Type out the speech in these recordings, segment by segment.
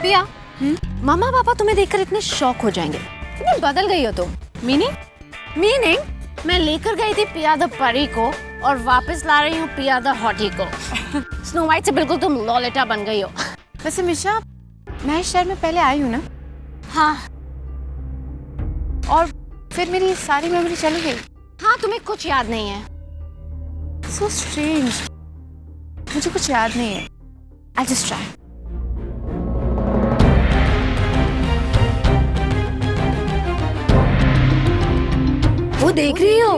पिया, मामा पापा तुम्हें देखकर इतने शॉक हो जाएंगे। इतनी बदल गई हो तुम। मीनिंग मैं लेकर गई थी पिया द परी को और वापस ला रही हूँ पिया द हॉटी को। स्नो वाइट से बिल्कुल तुम लॉलेटा बन गई हो। वैसे मिशा, मैं इस शहर में पहले आई हूँ ना? हाँ। और फिर मेरी सारी मेमोरी चली गई। हाँ, तुम्हें कुछ याद नहीं है। So strange. मुझे कुछ याद नहीं है। I'll just try. वो देख रही हो,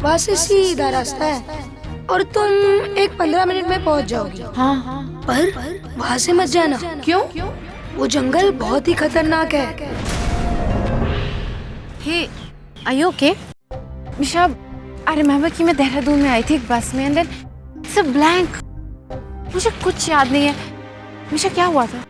वहाँ से सीधा रास्ता है और तुम एक 15 मिनट में पहुँच जाओगी। हाँ। पर वहाँ से मत जाना। क्यों? वो जंगल बहुत ही खतरनाक है। Hey, are you okay? Misha, I remember कि मैं देहरादून में आई थी एक बस में, and then it's a blank. मुझे कुछ याद नहीं है। मिशा, क्या हुआ था?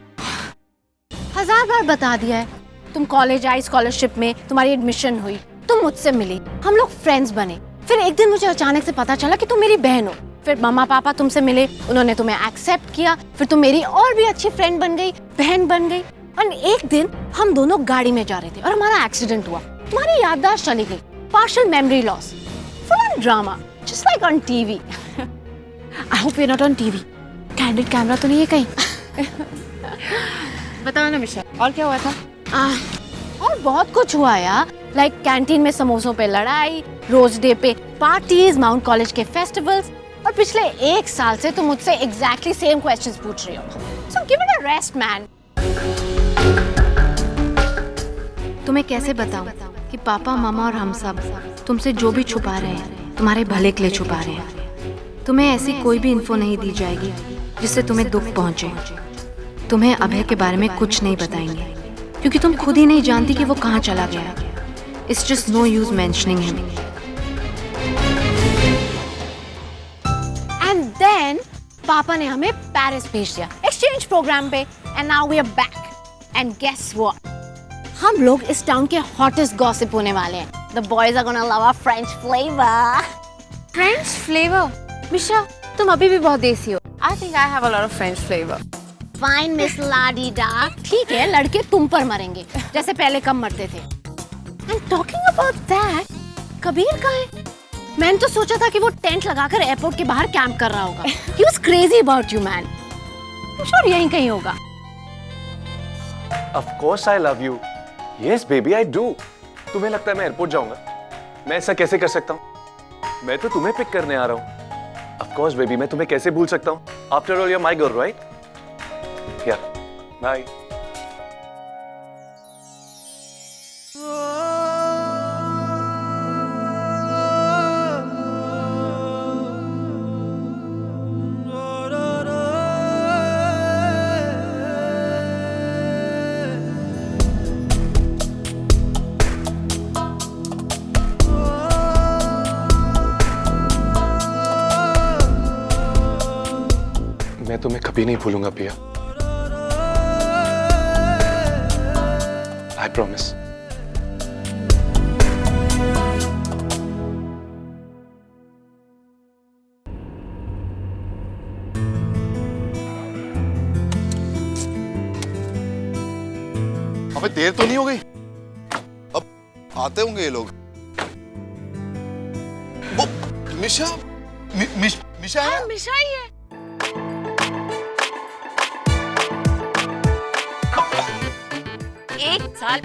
1000 बार बता दिया है। तुम कॉलेज आई, स्कॉलरशिप में तुम्हारी एडमिशन हुई, तुम मुझसे मिली, हम लोग फ्रेंड्स बने। फिर एक दिन मुझे अचानक से पता चला कि तुम मेरी बहन हो। फिर मम्मा पापा तुमसे मिले, उन्होंने तुम्हें एक्सेप्ट किया। फिर तुम मेरी और भी अच्छी फ्रेंड बन गई, बहन बन गई। और एक दिन हम दोनों गाड़ी में जा रहे थे और हमारा एक्सीडेंट हुआ। तुम्हारी याददाश्त चली गई, partial memory loss, full on drama, just like on TV. I hope you're not on TV. Candid camera तो नहीं है कहीं? बताओ ना मिशा, और क्या हुआ था? और बहुत कुछ हुआ यार, लाइक कैंटीन में समोसों पे लड़ाई, रोज डे पे पार्टीज, माउंट कॉलेज के फेस्टिवल्स, और पिछले 1 साल से तुम मुझसे एग्जैक्टली सेम क्वेश्चंस पूछ रही हो। So give it a rest man. तुम्हें कैसे बताऊं कि पापा मामा और हम सब तुमसे जो भी छुपा रहे हैं तुम्हारे भले के लिए छुपा रहे हैं। तुम्हें ऐसी कोई भी इन्फो नहीं दी जाएगी जिससे तुम्हें दुख पहुंचे। तुम्हें अभय के बारे में कुछ नहीं बताएंगे क्योंकि तुम खुद ही नहीं जानती कि वो कहाँ चला गया। It's just no use mentioning him. And then पापा ने हमें पेरिस भेज दिया एक्सचेंज प्रोग्राम पे, and now we are back. And guess what, हम लोग इस टाउन के हॉटेस्ट गॉसिप होने वाले हैं। The boys are gonna love our French flavour. French flavour? Misha, तुम अभी भी बहुत देसी हो। I think I have a lot of French flavor. Fine miss ladida. ठीक है, लड़के तुम पर मरेंगे जैसे पहले कम मरते थे। And talking about that, Kabir कहाँ है? मैंने तो सोचा था कि वो टेंट लगाकर एयरपोर्ट के बाहर कैंप कर रहा होगा। He was crazy about you, man. I'm sure यहीं कहीं होगा। Of course I love you. Yes baby, I do. तुम्हें लगता है मैं एयरपोर्ट जाऊंगा? मैं ऐसा कैसे कर सकता हूँ? मैं तो तुम्हें पिक करने आ रहा हूँ। Of course baby, मैं तुम्हें कैसे भूल सकता हूँ? After all, you're my girl, right? Yeah. Bye. मैं तुम्हें कभी नहीं भूलूंगा पिया। I promise. अबे देर तो नहीं हो गई? अब आते होंगे ये लोग। वो मिशा, मिशा है? मिशा ही है। एक साल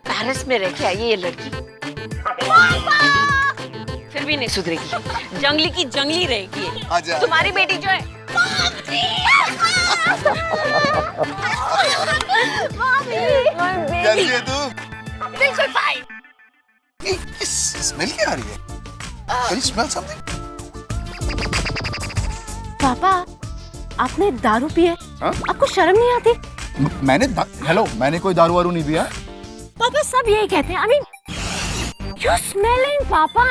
पेरिस में रह के आई है ये लड़की, फिर भी नहीं सुधरेगी। जंगली की जंगली रहेगी। आजा। तुम्हारी बेटी जो है कैसी है तू? बिल्कुल फाइन। स्मेल क्या आ रही है? Can you smell something? पापा, आपने दारू पी है? हाँ? आपको शर्म नहीं आती? मैंने कोई दारू वारू नहीं पिया। पापा सब यही कहते हैं। I mean, you're smelling, पापा।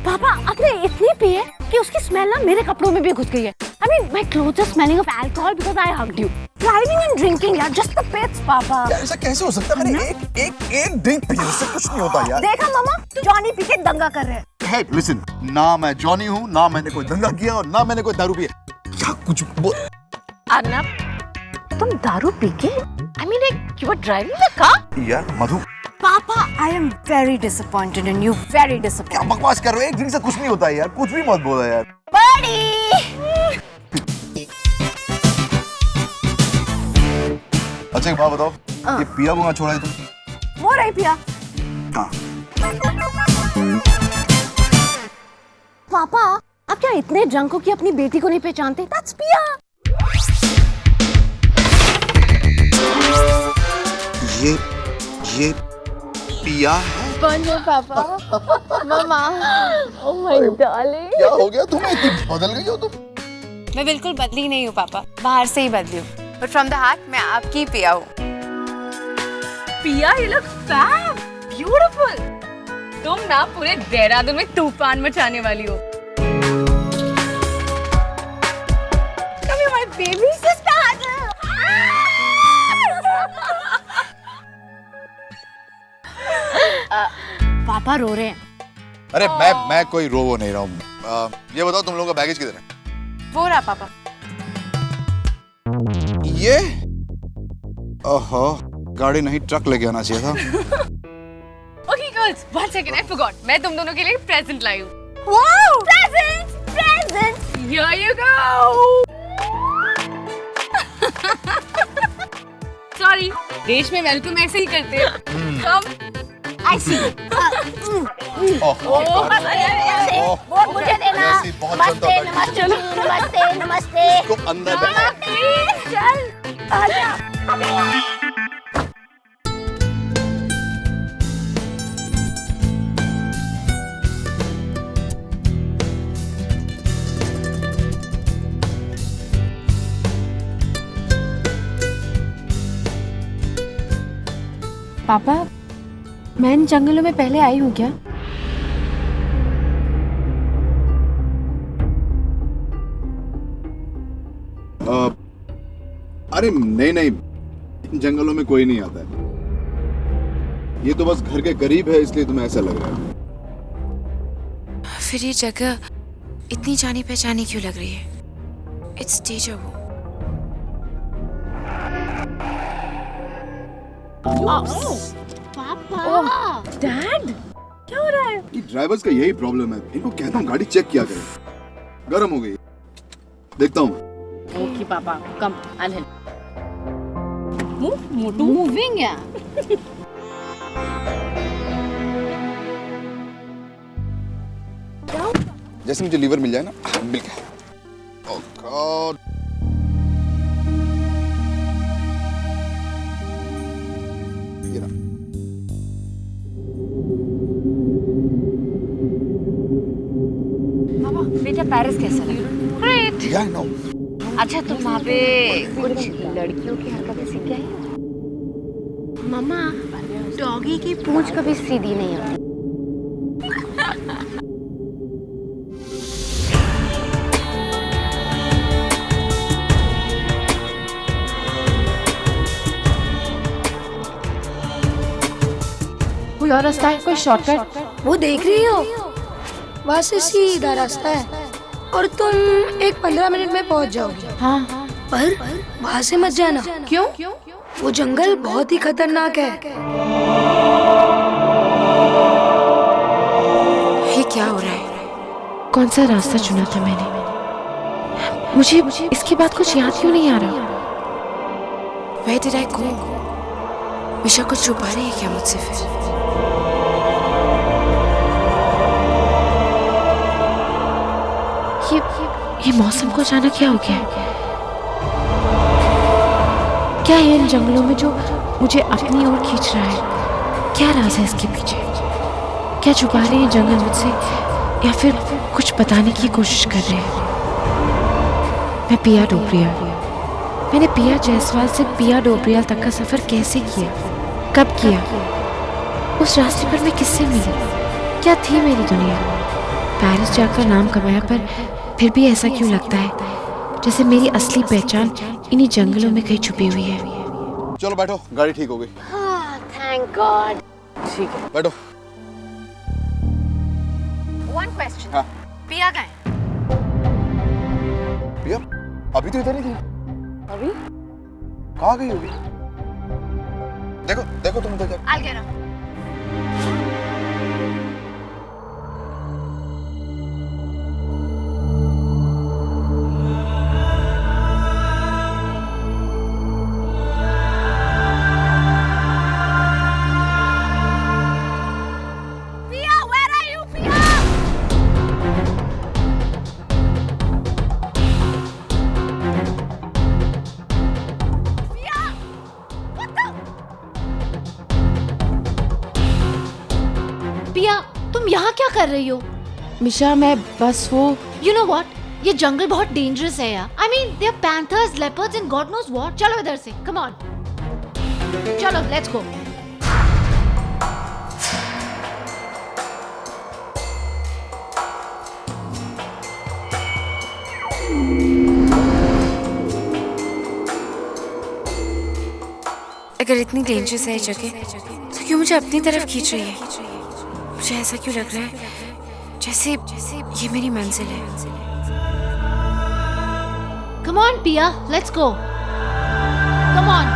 पापा, आपने इतनी पी है कि उसकी स्मेल ना मेरे कपड़ों में भी घुस गई है। I mean, my clothes are smelling of alcohol because I hugged you. Driving and drinking, यार, just the pits, पापा। ऐसा कैसे हो सकता है? मैंने एक ड्रिंक पी है, उससे कुछ नहीं होता यार। देखा मामा, जॉनी पी के दंगा कर रहे हैं। Hey, listen, ना मैं जॉनी हूँ, ना मैंने कोई दंगा किया और ना मैंने कोई दारू पिया। क्या कुछ बोल? अर्नब, तुम दारू पी के? I mean, like you were driving the car? यार मधु Papa, I am very disappointed in you. Very क्या disappointed. बकवास कर रहे हो? एक दिन से कुछ नहीं होता है यार, कुछ भी मत बोलो यार। अच्छा एक बात बताओ, ये पिया को कहाँ छोड़ा है तुम? वो रही पिया। हाँ। पापा, आप क्या इतने ड्रंक हो कि अपनी बेटी को नहीं पहचानते? That's पिया। ये पिया है? बनो पापा, मामा। Oh my darling। क्या हो गया तुम्हें? इतनी बदल गई हो तुम? मैं बिल्कुल बदली नहीं हूँ पापा, बाहर से ही बदली हूँ, बट फ्रॉम द हार्ट मैं आपकी पिया हूँ। पिया, you look fab, beautiful. तुम ना पूरे देहरादून में तूफान मचाने वाली हो। Come here, my baby sister. पापा रो रहे हैं। अरे मैं कोई रो नहीं रहा हूँ। ये बताओ तुम लोगों का बैगेज किधर है? वो रहा पापा। ये? ओहो, गाड़ी नहीं ट्रक लेके आना चाहिए था। Okay, girls, one second, I forgot. मैं तुम दोनों के लिए प्रेजेंट लाई हूँ। Wow! Presents! Presents! Here you go. Sorry, देश में वेलकम ऐसे ही करते हैं। Come. I see. ओह, वो मुझे देना। नमस्ते, नमस्ते, नमस्ते, नमस्ते। तो अंदर बैठो। चल, आजा। पापा, मैं इन जंगलों में पहले आई हूँ क्या? अरे नहीं, इन जंगलों में कोई नहीं आता है। ये तो बस घर के करीब है, इसलिए तुम्हें ऐसा लग रहा है। फिर ये जगह इतनी जानी पहचानी क्यों लग रही है? इट्स डेजा वू। पापा, डैड, क्या हो रहा है? ये ड्राइवर्स का यही प्रॉब्लम है। इनको कहता हूँ गाड़ी चेक किया करें। गर्म हो गई, देखता हूँ। ओके पापा, कम, I'll help. Moving, yeah. जैसे मुझे लीवर मिल जाए ना, मिल गया। ओह गॉड। ये रहा। पापा, बेटा पेरिस कैसा लगा? Great. Yeah, I know. अच्छा, तुम वहाँ पे कुछ लड़कियों की हरकतें सीख गए? मम्मा, डॉगी की पूंछ कभी सीधी नहीं होती। कोई और रास्ता है? कोई शॉर्टकट? वो देख रही हो? वहाँ से सीधा रास्ता है और तुम एक 15 मिनट में पहुँच जाओगे। हाँ। पर वहाँ से मत जाना। क्यों? वो जंगल बहुत ही खतरनाक है। ये क्या हो रहा है? कौन सा रास्ता चुना था मैंने? मुझे इसके बाद कुछ याद क्यों नहीं आ रहा? Where did I go? मिशा कुछ छुपा रही है क्या मुझसे फिर? ये मौसम को अचानक क्या हो गया? क्या है इन जंगलों में जो मुझे अपनी ओर खींच रहा है? क्या राज है इसके पीछे? क्या छुपा रहे हैं जंगल मुझसे, या फिर कुछ बताने की कोशिश कर रहे हैं? मैं पिया डोबरियाल। मैंने पिया जायसवाल से पिया डोबरियाल तक का सफर कैसे किया, कब किया? उस रास्ते पर मैं किससे मिली? क्या थी मेरी दुनिया? पेरिस जाकर नाम कमाया, पर फिर भी ऐसा क्यों लगता है जैसे मेरी असली पहचान इन्हीं जंगलों में कहीं छुपी हुई है? चलो बैठो, गाड़ी ठीक हो गई। Thank God. ठीक है। बैठो। One question. हाँ। पिया कहाँ है? पिया अभी तो इधर ही थी। अभी? कहाँ गई होगी? देखो देखो तुम उधर I'll get her. Pia, where are you, Pia? Pia, what the? पिया, तुम यहाँ क्या कर रही हो? मिशा मैं बस वो You know what? ये जंगल बहुत डेंजरस है यार. I mean, there are panthers, leopards and God knows what. चलो इधर से. Come on. चलो, let's go. अगर इतनी डेंजरस है ये जगह तो क्यों मुझे अपनी तरफ खींच रही है? मुझे ऐसा क्यों लग रहा है जैसे ये मेरी मंजिल है? Come on, Pia. Let's go. Come on.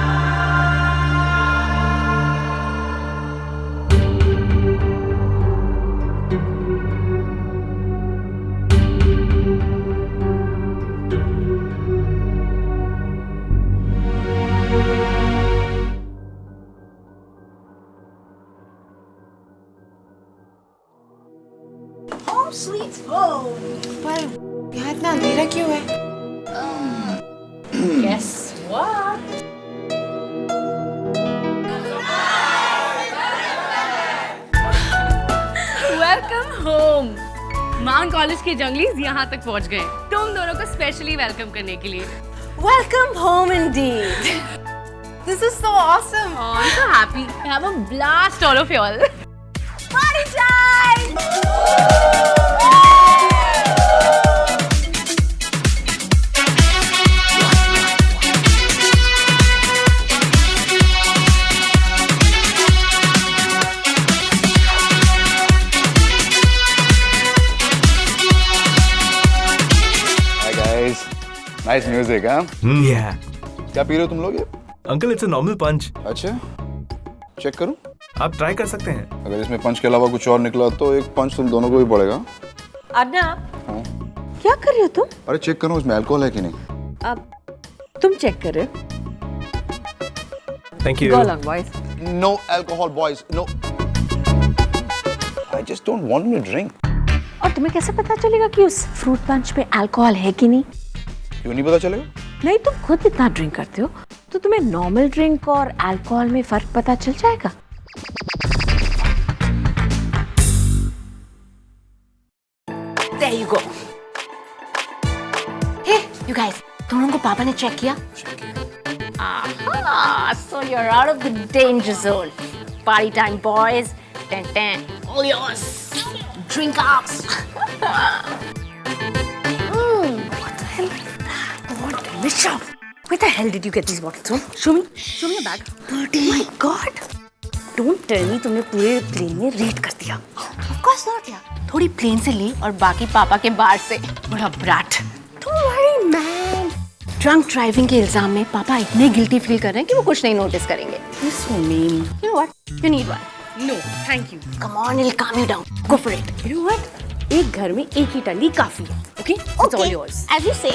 पर यहाँ इतना अंधेरा क्यों है? Welcome home. माउंट कॉलेज के जंगलीज यहाँ तक पहुँच गए तुम दोनों को स्पेशली वेलकम करने के लिए। Welcome home indeed. This is so awesome. Oh, I'm so happy. Have a blast, all of y'all. Party time! Hi guys, nice music, हाँ? Yeah. क्या पी रहे हो तुम लोग ये? अंकल इट्स अ नॉर्मल पंच। अच्छा, चेक करूं? आप ट्राई कर सकते हैं। अगर इसमें पंच के अलावा कुछ और निकला तो एक पंच तुम दोनों को भी पड़ेगा। अर्नब, हाँ? क्या कर रहे हो तुम? अरे चेक करो इसमें अल्कोहल है कि नहीं। अब तुम चेक कर रहे हो? Thank you. Go along, boys. No alcohol, boys. No. I just don't want to drink. और तुम्हें कैसे पता चलेगा कि उस फ्रूट पंच में अल्कोहल है कि नहीं? क्यों नहीं पता चलेगा? नहीं, तुम खुद इतना ड्रिंक करते हो तो तुम्हें नॉर्मल ड्रिंक और अल्कोहल में फर्क पता चल जाएगा। There you go. Hey, you guys, तुम लोगों को पापा ने चेक किया? Aha, so you're out of the danger zone. Party time, boys. Ten, ten, all yours. Drink up. What the hell is that? What delicious. Where the hell did you get these bottles from? Show me your bag. Dirty. Oh my God. Don't tell me तुमने पूरे plane में red कर दिया। Of course not, यार. थोड़ी plane से ली और बाकी पापा के बार से. बड़ा ब्राट. Don't worry, man. Drunk driving के इल्जाम में पापा इतने गिल्टी फील कर रहे हैं कि वो कुछ नहीं नोटिस करेंगे. You're so mean. You know what? You need one. No, thank you. Come on, it'll calm you down. Go for it. You know what? एक घर में एक ही टल्ली काफी है. Okay? It's all yours. As you say.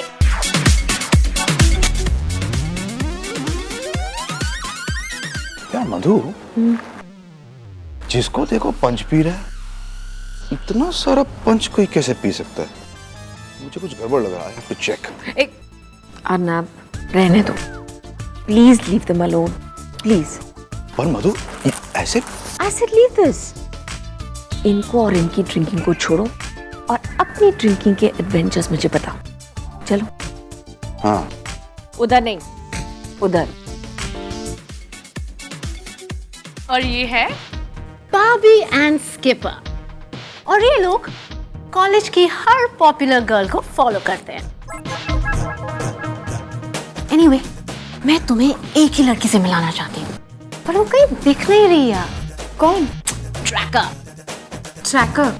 क्या मधु? जिसको देखो पंच P रहा है, इतना सारा पंच कोई कैसे पी सकता है? मुझे कुछ गड़बड़ लग रहा है। I have to check. Arnab, रहने दो. Please leave them alone. Please. पर मधु ये ऐसे I said leave this. इनको और इनकी ड्रिंकिंग को छोड़ो और अपनी ड्रिंकिंग के एडवेंचर्स मुझे बताओ. चलो. हाँ उधर नहीं, उधर. और ये है Barbie and Skipper. और ये लोग कॉलेज की हर पॉपुलर गर्ल को फॉलो करते हैं. Anyway, मैं तुम्हें एक ही लड़की से मिलाना चाहती हूँ, पर वो कहीं दिख नहीं रही यार. कौन? Tracker. Tracker?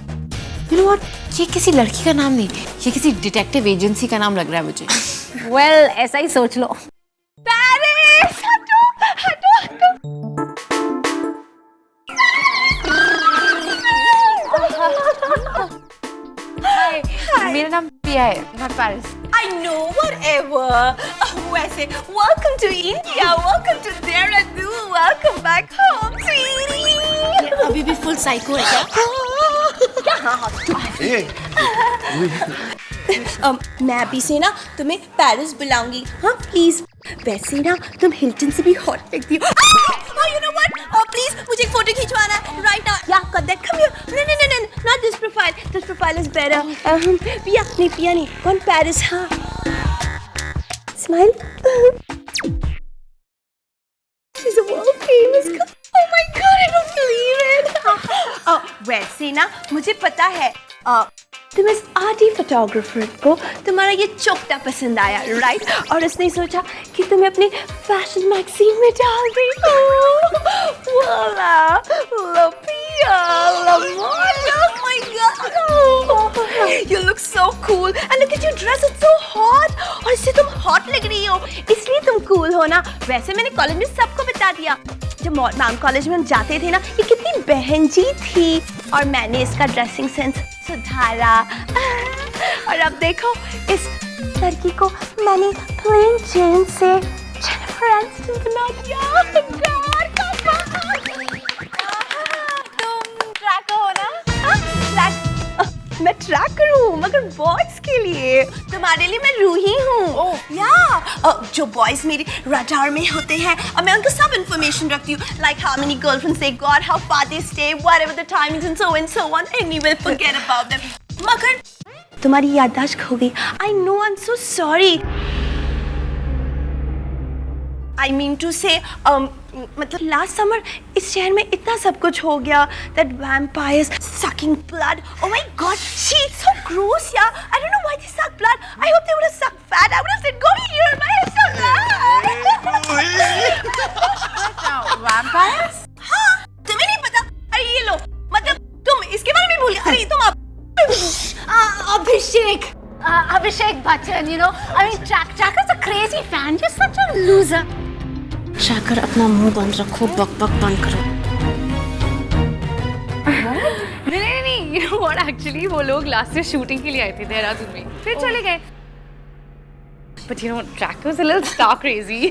You know what? ये किसी लड़की का नाम नहीं, ये किसी डिटेक्टिव एजेंसी का नाम लग रहा है मुझे. Well, ऐसा ही सोच लो. Paris! मेरा नाम पिया है, not Paris. I know, whatever. वैसे, welcome to India, welcome to Dehradun, welcome back home, sweetie. अभी भी फुल साइको है क्या? मैं अभी से ना तुम्हें पेरिस बुलाऊंगी, हाँ प्लीज। वैसे ना तुम हिल्टन से भी हॉट लगती हो। You know what? Please मुझे एक फोटो खिंचवाना है right now. Yeah, got that. Come here. No, not this profile. This profile is better. पिया नहीं. कौन पेरिस? हाँ. Smile. She's a world famous girl. Oh my God, I don't believe it. वैसे ना मुझे पता है तुम इस आर्टी फोटोग्राफर को तुम्हारा ये चोपटा पसंद आया, राइट? और उसने सोचा कि तुम्हें अपनी फैशन मैगजीन में डाल दी। वाला, लपिया, लमोला, oh my God. You look so cool and look at your dress, it's so hot. और इससे तुम hot लग रही हो, इसलिए तुम cool हो ना। वैसे मैंने कॉलेज में सबको बता दिया। जब मैम कॉलेज में हम जाते थे ना, ये कितनी बहनजी थी और मैंने इसका ड्रेसिंग सेंस सुधारा। और अब देखो इस लड़की को मैंने प्लेन जींस से जेनिफर एनिस्टन बना दिया। तुम ट्रैकर हो ना? मैं ट्रैकर हूँ मगर बॉयज के लिए, तुम्हारे लिए मैं रूही हूँ। जो बॉयज मेरे रडार में होते हैं और मैं उनको सब इंफॉर्मेशन रखती हूँ, like how many girlfriends they got, how far they stay, whatever the timings and so on. Anyway, forget about them. मगर तुम्हारी याददाश्त खो गई। I know, I am so sorry. I mean to say, मतलब last summer इस शहर में इतना सब कुछ हो गया, that vampires sucking blood. Oh my God, she is so gross, yeah. I don't know why they suck blood. I hope they would have sucked fat. I would have said, go here, my hair's so bad. Vampires? हाँ, तुम्हें नहीं पता? अरे ये लो, मतलब तुम इसके बारे में भूल गए। अरे तुम Abhishek Bachchan, you know, I mean, Tracker's a crazy fan. You're such a loser. Tracker, अपना मुंह बंद रखो, बक बंद करो। नहीं, you know what, actually वो लोग लास्ट ईयर शूटिंग के लिए आए थे देहरादून में, फिर चले गए। But you know, Tracker was a little star crazy.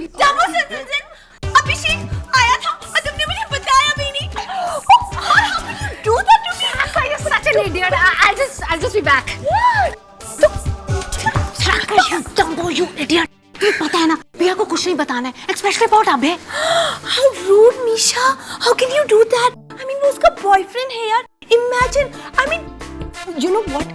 अभिषेक आया था और तुमने मुझे बताया भी नहीं। How could you do that to me? Tracker, you're such an idiot. I'll just be back. Tracker, you dumbo, you idiot. पता है ना, भैया को कुछ नहीं बताना है, especially about Abhay. How rude, Misha. How can you do that? I mean, वो उसका boyfriend है यार। Imagine. I mean, you know what?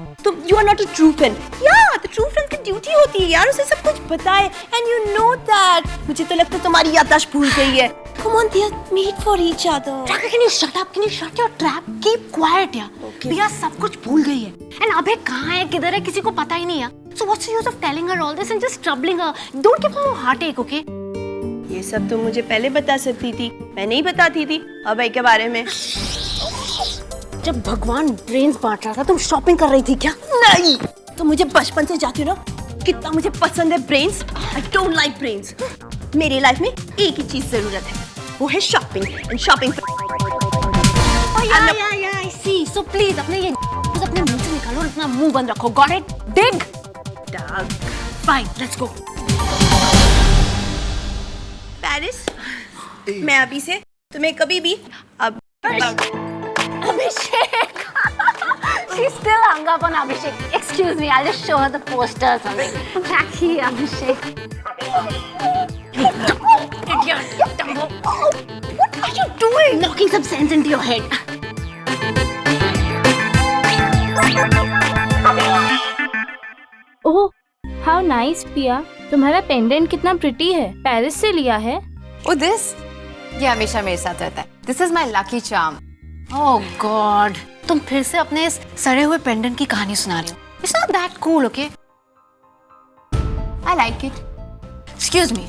You are not a true friend. Yeah, the true friend की duty होती है यार, उसे सब कुछ बताए। And you know that. मुझे तो लगता है तुम्हारी याददाश्त भूल गई है। Come on, they are made for each other. Tracker, can you shut up? Can you shut your trap? Keep quiet यार। भैया सब कुछ भूल गई है। And अभय कहाँ है, किधर है, किसी को पता ही नहीं है। So what's the use of telling her all this and just troubling her? Don't give her a heartache, okay? ये सब तुम मुझे पहले बता सकती थी, मैं नहीं बताती थी अभय के बारे में। जब भगवान ब्रेन्स बांट रहा था, तुम शॉपिंग कर रही थी क्या? नहीं, तुम मुझे बचपन से जानती हो ना कितना मुझे पसंद है brains. I don't like brains. मेरी लाइफ में एक ही चीज जरूरत है, वो है shopping and shopping. Oh yeah, I see. So please अपने ये अपने मुंह से निकालो और अपना मुंह बंद रखो. Got it? Dig. Dog. Fine, let's go. Paris, मैं अभी से तुम्हें कभी भी Abhishek. She's still hung up on Abhishek. Excuse me, I'll just show her the poster or something. Jackie, Abhishek. You dumbo idiot. You dumbo. What are you doing? Knocking some sense into your head. Oh, how nice पिया, तुम्हारा pendant कितना pretty है, Paris से लिया है। Oh, this? ये हमेशा मेरे साथ रहता है. This is my lucky charm. Oh God, तुम फिर से अपने इस सड़े हुए पेंडेंट की कहानी सुना रही हो. It's not that cool, okay? I like it. Excuse me.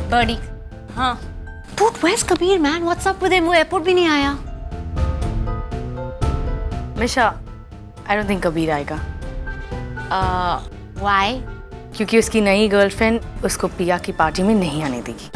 Birdie. हाँ. Dude, where's Kabir, man? What's up with him? वो एयरपोर्ट भी नहीं आया. मिशा, I don't think कबीर आएगा. Why? क्योंकि उसकी नई गर्लफ्रेंड उसको पिया की पार्टी में नहीं आने देगी.